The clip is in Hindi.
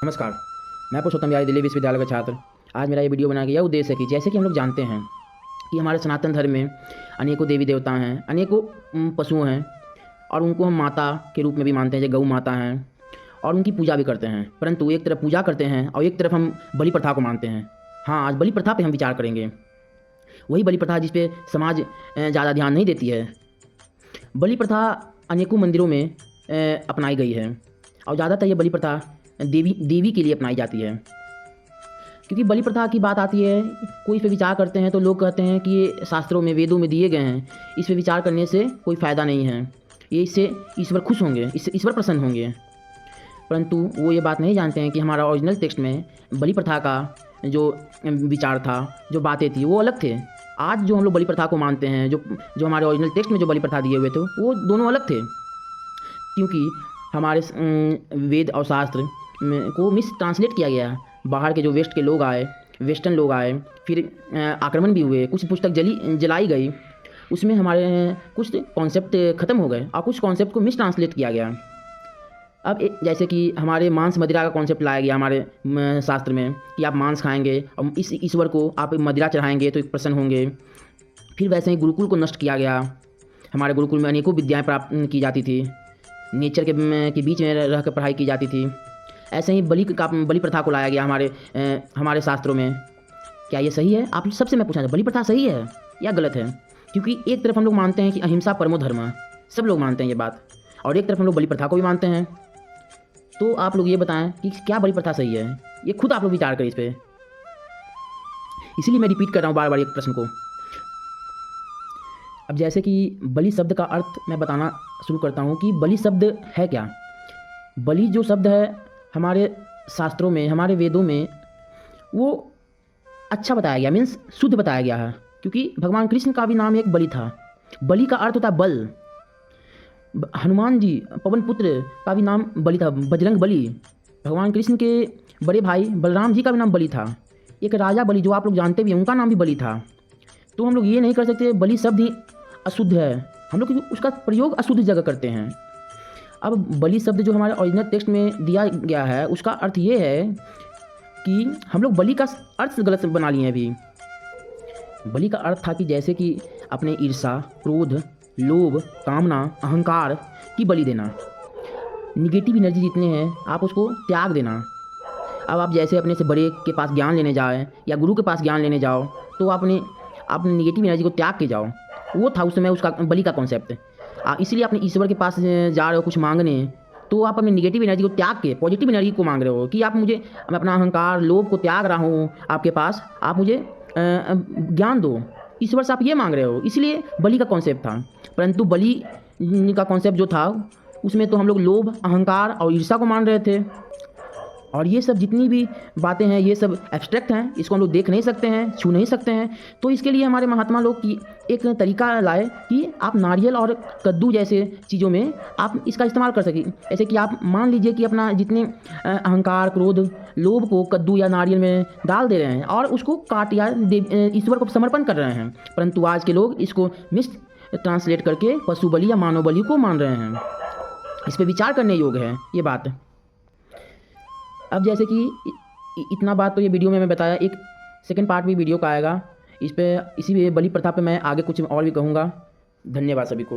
नमस्कार, मैं पुरुषोत्तम यादव दिल्ली विश्वविद्यालय का छात्र। आज मेरा ये वीडियो बनाने का यह उद्देश्य है कि जैसे कि हम लोग जानते हैं कि हमारे सनातन धर्म में अनेकों देवी देवता हैं, अनेकों पशु हैं और उनको हम माता के रूप में भी मानते हैं, जैसे गौ माता हैं, और उनकी पूजा भी करते हैं। परंतु एक तरफ पूजा करते हैं और एक तरफ हम बलि प्रथा को मानते हैं। हाँ, आज बलि प्रथा पर हम विचार करेंगे। वही बलि प्रथा जिस पर समाज ज़्यादा ध्यान नहीं देती है। बलि प्रथा अनेकों मंदिरों में अपनाई गई है और ज़्यादातर ये बलि प्रथा देवी के लिए अपनाई जाती है। क्योंकि बलि प्रथा की बात आती है, कोई इस पर विचार करते हैं तो लोग कहते हैं कि ये शास्त्रों में वेदों में दिए गए हैं, इस पर विचार करने से कोई फ़ायदा नहीं है, ये इससे ईश्वर खुश होंगे, इससे ईश्वर प्रसन्न होंगे। परंतु वो ये बात नहीं जानते हैं कि हमारा ओरिजिनल टेक्स्ट में बलि प्रथा का जो विचार था, जो बातें थी, वो अलग थे। आज जो हम लोग बलि प्रथा को मानते हैं, जो हमारे ओरिजिनल टेक्स्ट में जो बलि प्रथा दिए हुए थे, वो दोनों अलग थे। क्योंकि हमारे वेद और शास्त्र को मिस ट्रांसलेट किया गया। बाहर के जो वेस्ट के लोग आए, वेस्टर्न लोग आए, फिर आक्रमण भी हुए, कुछ पुस्तक जलाई गई, उसमें हमारे कुछ कॉन्सेप्ट ख़त्म हो गए और कुछ कॉन्सेप्ट को मिस ट्रांसलेट किया गया। अब जैसे कि हमारे मांस मदिरा का कॉन्सेप्ट लाया गया हमारे शास्त्र में कि आप मांस खाएंगे और इस ईश्वर को आप मदिरा चढ़ाएंगे तो प्रसन्न होंगे। फिर वैसे ही गुरुकुल को नष्ट किया गया। हमारे गुरुकुल में अनेकों विद्याएँ प्राप्त की जाती थी, नेचर के बीच में रह कर पढ़ाई की जाती थी। ऐसे ही बलि प्रथा को लाया गया हमारे शास्त्रों में। क्या ये सही है? आप सबसे मैं पूछना चाहता हूँ, बलि प्रथा सही है या गलत है? क्योंकि एक तरफ हम लोग मानते हैं कि अहिंसा परमो धर्म, सब लोग मानते हैं ये बात, और एक तरफ हम लोग बलि प्रथा को भी मानते हैं। तो आप लोग ये बताएं कि क्या बलि प्रथा सही है? ये खुद आप लोग विचार करें इस पर। इसीलिए मैं रिपीट कर रहा हूँ बार बार एक प्रश्न को। अब जैसे कि बलि शब्द का अर्थ मैं बताना शुरू करता हूँ कि बलि शब्द है क्या। बलि जो शब्द है हमारे शास्त्रों में, हमारे वेदों में, वो अच्छा बताया गया, मीन्स शुद्ध बताया गया है। क्योंकि भगवान कृष्ण का भी नाम एक बलि था। बलि का अर्थ होता है बल। हनुमान जी, पवन पुत्र, का भी नाम बलि था, बजरंग बली। भगवान कृष्ण के बड़े भाई बलराम जी का भी नाम बलि था। एक राजा बलि जो आप लोग जानते भी हैं, उनका नाम भी बलि था। तो हम लोग ये नहीं कर सकते बलि शब्द ही अशुद्ध है, हम लोग उसका प्रयोग अशुद्ध जगह करते हैं। अब बलि शब्द जो हमारे ओरिजिनल टेक्स्ट में दिया गया है, उसका अर्थ ये है कि हम लोग बलि का अर्थ गलत बना लिए हैं अभी। बलि का अर्थ था कि जैसे कि अपने ईर्ष्या, क्रोध, लोभ, कामना, अहंकार की बलि देना। निगेटिव एनर्जी जितने हैं आप उसको त्याग देना। अब आप जैसे अपने से बड़े के पास ज्ञान लेने जाए या गुरु के पास ज्ञान लेने जाओ, तो अपने निगेटिव एनर्जी को त्याग के जाओ। वो था उस समय उसका बलि का कॉन्सेप्ट। इसलिए अपने ईश्वर के पास जा रहे हो कुछ मांगने, तो आप अपनी निगेटिव एनर्जी को त्याग के पॉजिटिव एनर्जी को मांग रहे हो कि आप मुझे, मैं अपना अहंकार, लोभ को त्याग रहा हूँ आपके पास, आप मुझे ज्ञान दो। ईश्वर से आप ये मांग रहे हो, इसलिए बलि का कॉन्सेप्ट था। परंतु बलि का कॉन्सेप्ट जो था उसमें तो हम लोग लोभ, अहंकार और ईर्ष्या को मान रहे थे। और ये सब जितनी भी बातें हैं, ये सब एब्स्ट्रैक्ट हैं, इसको हम लोग देख नहीं सकते हैं, छू नहीं सकते हैं। तो इसके लिए हमारे महात्मा लोग की एक तरीका लाए कि आप नारियल और कद्दू जैसे चीज़ों में आप इसका इस्तेमाल कर सकें। जैसे कि आप मान लीजिए कि अपना जितने अहंकार, क्रोध, लोभ को कद्दू या नारियल में डाल दे रहे हैं और उसको काट या ईश्वर को समर्पण कर रहे हैं। परंतु आज के लोग इसको मिस ट्रांसलेट करके पशु बलि या मानव बलि को मान रहे हैं। इस पर विचार करने योग्य है ये बात। अब जैसे कि इतना बात तो ये वीडियो में मैं बताया, एक सेकंड पार्ट भी वीडियो का आएगा इस पे, इसी बलि प्रथा पे मैं आगे कुछ और भी कहूँगा। धन्यवाद सभी को।